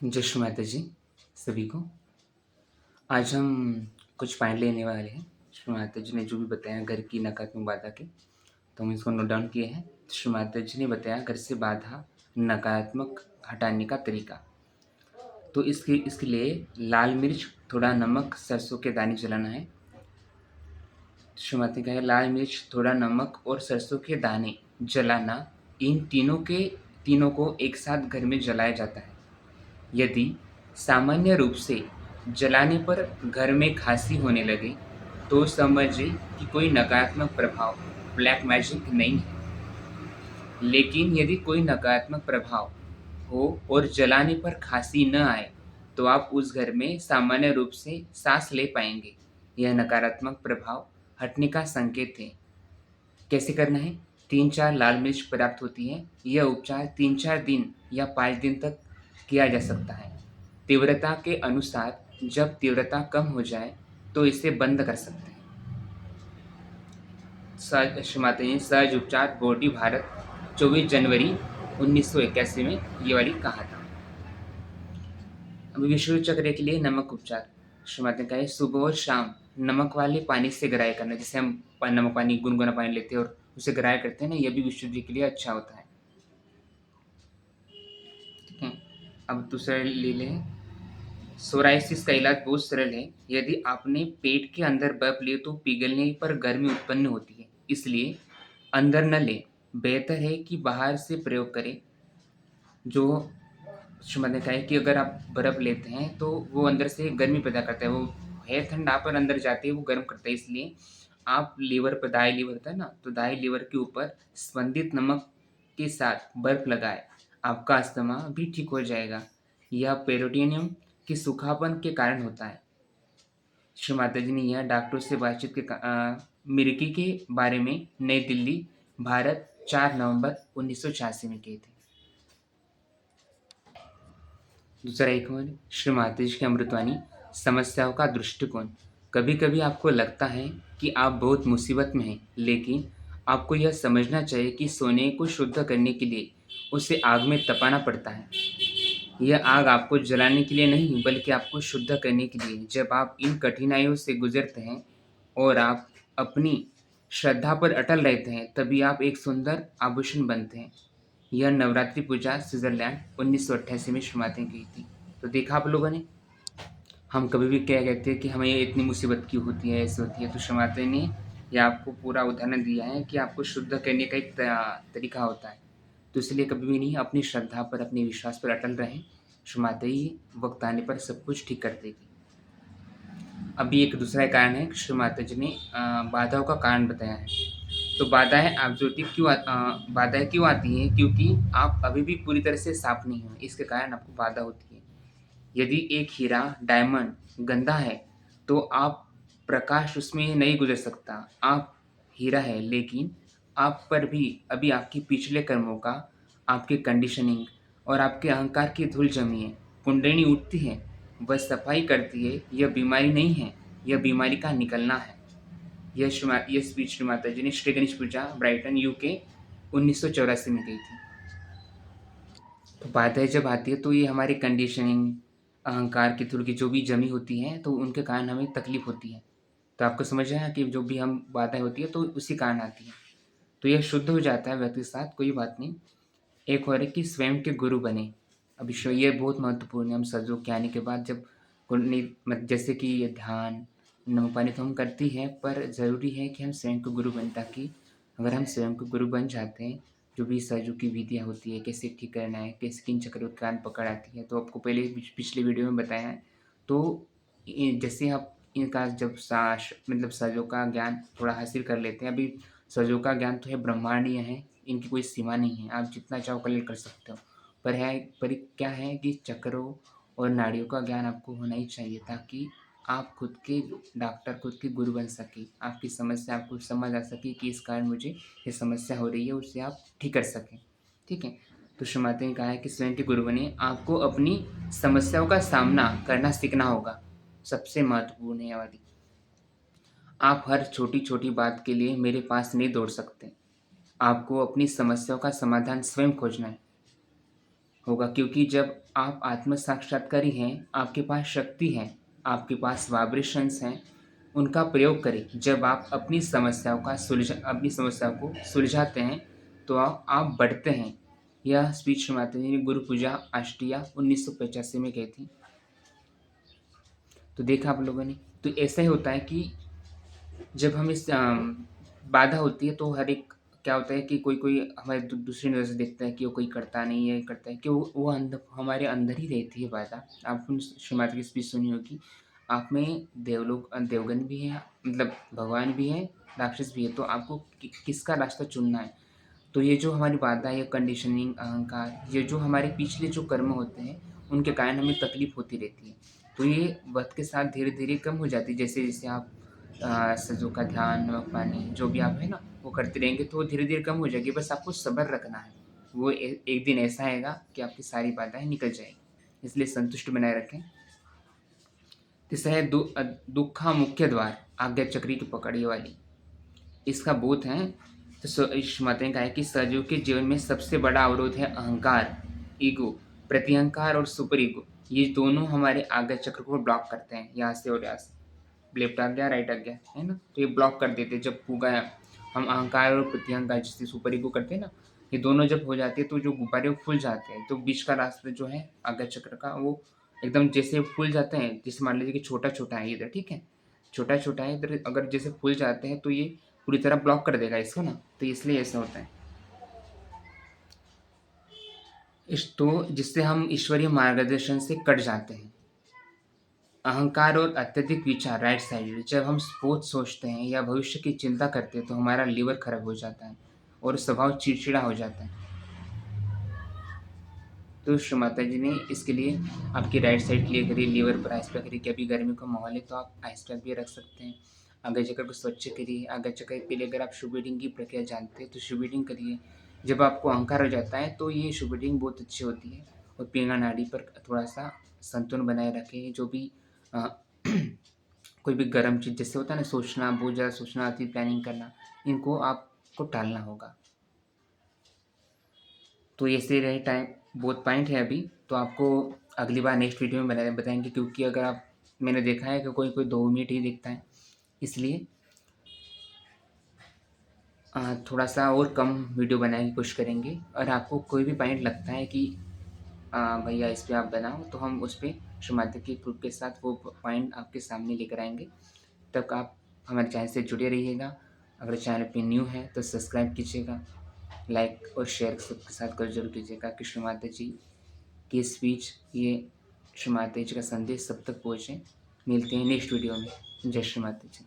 जय श्री माता जी सभी को। आज हम कुछ पॉइंट लेने वाले हैं। श्री माता जी ने जो भी बताया घर की नकारात्मक बाधा के, तो हम इसको नोट डाउन किए हैं। श्री माता जी ने बताया घर से बाधा नकारात्मक हटाने का तरीका। तो इसके लिए लाल मिर्च, थोड़ा नमक, सरसों के दाने जलाना है। श्री माता ने कहा है लाल मिर्च, थोड़ा नमक और सरसों के दाने जलाना, इन तीनों को एक साथ घर में जलाया जाता है। यदि सामान्य रूप से जलाने पर घर में खांसी होने लगे तो समझिए कि कोई नकारात्मक प्रभाव, ब्लैक मैजिक नहीं है। लेकिन यदि कोई नकारात्मक प्रभाव हो और जलाने पर खांसी न आए तो आप उस घर में सामान्य रूप से सांस ले पाएंगे। यह नकारात्मक प्रभाव हटने का संकेत है। कैसे करना है? 3-4 लाल मिर्च पर्याप्त होती है। यह उपचार 3-4 दिन या 5 दिन तक किया जा सकता है। तीव्रता के अनुसार जब तीव्रता कम हो जाए तो इसे बंद कर सकते हैं। सहज उपचार बॉडी भारत 24 जनवरी 1981 में ये वाली कहा था। अभी विष्णु चक्र के लिए नमक उपचार। श्रीमती ने कहा है सुबह और शाम नमक वाले पानी से ग्राय करना। जैसे हम नमक पानी, गुनगुना पानी लेते हैं और उसे ग्राय करते हैं ना, यह भी विशुद्धि के लिए अच्छा होता है। ठीक है, अब दूसरा ले लें। सोराइसिस का इलाज बहुत सरल है। यदि आपने पेट के अंदर बर्फ लिए तो पिघलने पर गर्मी उत्पन्न होती है, इसलिए अंदर न लें। बेहतर है कि बाहर से प्रयोग करें। जो श्रीमद ने कहा है कि अगर आप बर्फ लेते हैं तो वो अंदर से गर्मी पैदा करता है। वो है ठंडा पर अंदर जाते ही वो गर्म करता है। इसलिए आप लीवर पर, दाएं लीवर होता है ना, तो दाएं लीवर के ऊपर स्पंदित नमक के साथ बर्फ लगाए, आपका अस्थमा भी ठीक हो जाएगा। यह पेरिटोनियम के सूखापन के कारण होता है। श्री माता जी ने यह डॉक्टरों से बातचीत के मिर्गी के बारे में नई दिल्ली, भारत 4 नवंबर 1986 में किए थे। दूसरा एक और श्री माता जी की अमृतवाणी, समस्याओं का दृष्टिकोण। कभी कभी आपको लगता है कि आप बहुत मुसीबत में हैं, लेकिन आपको यह समझना चाहिए कि सोने को शुद्ध करने के लिए उसे आग में तपाना पड़ता है। यह आग आपको जलाने के लिए नहीं, बल्कि आपको शुद्ध करने के लिए। जब आप इन कठिनाइयों से गुजरते हैं और आप अपनी श्रद्धा पर अटल रहते हैं, तभी आप एक सुंदर आभूषण बनते हैं। यह नवरात्रि पूजा स्विट्जरलैंड 1988 में शुरुआतें की थी। तो देखा आप लोगों ने, हम कभी भी क्या कहते हैं कि हमें इतनी मुसीबत क्यों होती है, ऐसी होती है, तो शुरुआतें ने यह आपको पूरा उदाहरण दिया है कि आपको शुद्ध करने का एक तरीका होता है। तो इसलिए कभी भी नहीं, अपनी श्रद्धा पर, अपने विश्वास पर अटल रहें। शुरुआते ही वक्त आने पर सब कुछ ठीक कर देगी। अभी एक दूसरा कारण है, श्री माता जी ने बाधाओं का कारण बताया है। तो बाधाएं क्यों आती हैं? क्योंकि आप अभी भी पूरी तरह से साफ नहीं हो, इसके कारण आपको बाधा होती है। यदि एक हीरा, डायमंड गंदा है तो आप प्रकाश उसमें नहीं गुजर सकता। आप हीरा है, लेकिन आप पर भी अभी आपके पिछले कर्मों का, आपके कंडीशनिंग और आपके अहंकार की धूल जमी है। कुंडलिनी उठती है, वह सफाई करती है। यह बीमारी नहीं है, यह बीमारी का निकलना है। यह स्पीच श्री माता जी ने श्री गणेश पूजा ब्राइटन यूके 1984 में की थी। तो बाधाएं जब आती है तो ये हमारी कंडीशनिंग, अहंकार की थोड़ी की जो भी जमी होती है, तो उनके कारण हमें तकलीफ होती है। तो आपको समझ आया कि जो भी हम बाधाएं होती है तो उसी कारण आती है। तो यह शुद्ध हो जाता है व्यक्ति के साथ, कोई बात नहीं। एक और है कि स्वयं के गुरु बने। अभी ये बहुत महत्वपूर्ण है। हम सजो के आने के बाद जब जैसे कि ये ध्यान, नमपानी तो हम करती है, पर ज़रूरी है कि हम स्वयं को गुरु बने, ताकि अगर हम स्वयं को गुरु बन जाते हैं, जो भी सजो की विधियाँ होती है, कैसे ठीक करना है, कैसे किन चक्रों की कान पकड़ आती है, तो आपको पहले पिछले वीडियो में बताया है। तो जैसे आप इनका जब सजो का ज्ञान थोड़ा हासिल कर लेते हैं। अभी सजो का ज्ञान तो है, ब्रह्मांडीय है, इनकी कोई सीमा नहीं है, आप जितना चाहो कलेक्ट कर सकते हो। पर क्या है कि चक्रों और नाड़ियों का ज्ञान आपको होना ही चाहिए, ताकि आप खुद के डॉक्टर, खुद के गुरु बन सके। आपकी समस्या आपको समझ आ सके कि इस कारण मुझे ये समस्या हो रही है, उससे आप ठीक कर सकें। ठीक है, तो श्रीमाता ने कहा है कि स्वयं के गुरु बने। आपको अपनी समस्याओं का सामना करना सीखना होगा, सबसे महत्वपूर्ण है यह वाली। आप हर छोटी छोटी बात के लिए मेरे पास नहीं दौड़ सकते। आपको अपनी समस्याओं का समाधान स्वयं खोजना है। होगा, क्योंकि जब आप आत्म साक्षात्कारी हैं, आपके पास शक्ति है, आपके पास वाइब्रेशंस हैं, उनका प्रयोग करें। जब आप अपनी समस्याओं को सुलझाते हैं, तो आप बढ़ते हैं। यह स्पीच माता जी ने गुरु पूजा अष्टिया 1985 में कही थी। तो देखा आप लोगों ने, तो ऐसा ही होता है कि जब हम इस बाधा होती है, तो हर एक क्या होता है कि कोई हमारे दूसरी नज़र से देखता है कि वो कोई करता नहीं है, करता है कि वो हमारे अंदर ही रहती है बाधा। आपने श्री माता की स्पीच सुनी होगी, आप में देवगन भी है, मतलब भगवान भी है, राक्षस भी है, तो आपको किसका रास्ता चुनना है। तो ये जो हमारी बाधा है, कंडीशनिंग, अहंकार, ये जो हमारे पिछले जो कर्म होते हैं, उनके कारण हमें तकलीफ होती रहती है। तो ये वक्त के साथ धीरे धीरे कम हो जाती है। जैसे जैसे आप सजों का ध्यान, नमक पानी, जो भी आप है ना, वो करते रहेंगे, तो वो धीरे धीरे कम हो जाएगी। बस आपको सब्र रखना है। वो एक दिन ऐसा आएगा कि आपकी सारी बाधाएं निकल जाएगी। इसलिए संतुष्ट बनाए रखें। तीसरा है दुखा मुख्य द्वार, आज्ञा चक्री की पकड़, ये वाली इसका बोध है। तो इस मत ने कहा है कि सजीव के जीवन में सबसे बड़ा अवरोध है अहंकार, ईगो, प्रतिअहंकार और सुपर ईगो। ये दोनों हमारे आज्ञा चक्र को ब्लॉक करते हैं, यहाँ से और यहाँ से, लेफ्ट आ गया, राइट आ गया, है ना। तो ये ब्लॉक कर देते हैं। जब पूगा हम अहंकार और प्रतिअहंकार जिससे सुपर ईगो करते हैं ना, ये दोनों जब हो जाते हैं, तो जो गुब्बारे वो फूल जाते हैं। तो बीच का रास्ता जो है आज्ञा चक्र का, वो एकदम जैसे फूल जाते हैं, जैसे मान लीजिए कि छोटा छोटा है इधर, ठीक है, छोटा छोटा है इधर, अगर जैसे फूल जाते हैं, तो ये पूरी तरह ब्लॉक कर देगा इसको ना। तो इसलिए ऐसा होता है। तो जिससे हम ईश्वरीय मार्गदर्शन से कट जाते हैं। अहंकार और अत्यधिक विचार, राइट साइड, जब हम बहुत सोचते हैं या भविष्य की चिंता करते हैं, तो हमारा लीवर खराब हो जाता है और स्वभाव चिड़चिड़ा हो जाता है। तो श्री माता जी ने इसके लिए आपकी राइट साइड क्लियर करिए, लीवर पर आइस पैक करिए। कि अभी गर्मी का माहौल है, तो आप आइस पैक भी रख सकते हैं। आगे चक्कर को स्वच्छ करिए। आगे चक्कर के लिए अगर आप शुभ की प्रक्रिया जानते हैं, तो शुभ करिए। जब आपको अहंकार हो जाता है, तो ये शुभ बहुत अच्छी होती है। और पिंगला नाड़ी पर थोड़ा सा संतुलन बनाए रखें। जो भी अ, कोई भी गर्म चीज़ जैसे होता है ना, सोचना, बहुत ज़्यादा सोचना, अति प्लानिंग करना, इनको आपको टालना होगा। तो ऐसे रहे टाइम, बहुत पॉइंट है अभी, तो आपको अगली बार नेक्स्ट वीडियो में बताएंगे। क्योंकि अगर आप, मैंने देखा है कि कोई कोई 2 मिनट ही देखता है, इसलिए थोड़ा सा और कम वीडियो बनाने की कोशिश करेंगे। और आपको कोई भी पॉइंट लगता है कि भैया इस पे आप बनाओ, तो हम उस पर शुरुआत की प्रूफ के साथ वो पॉइंट आपके सामने लेकर आएंगे। तब आप हमारे चैनल से जुड़े रहिएगा। अगर चैनल पे न्यू है तो सब्सक्राइब कीजिएगा, लाइक और शेयर सबके साथ कर जरूर कीजिएगा कि श्री माता जी की स्पीच, ये श्री माता जी का संदेश सब तक पहुँचे। मिलते हैं नेक्स्ट वीडियो में। जय श्री माता जी।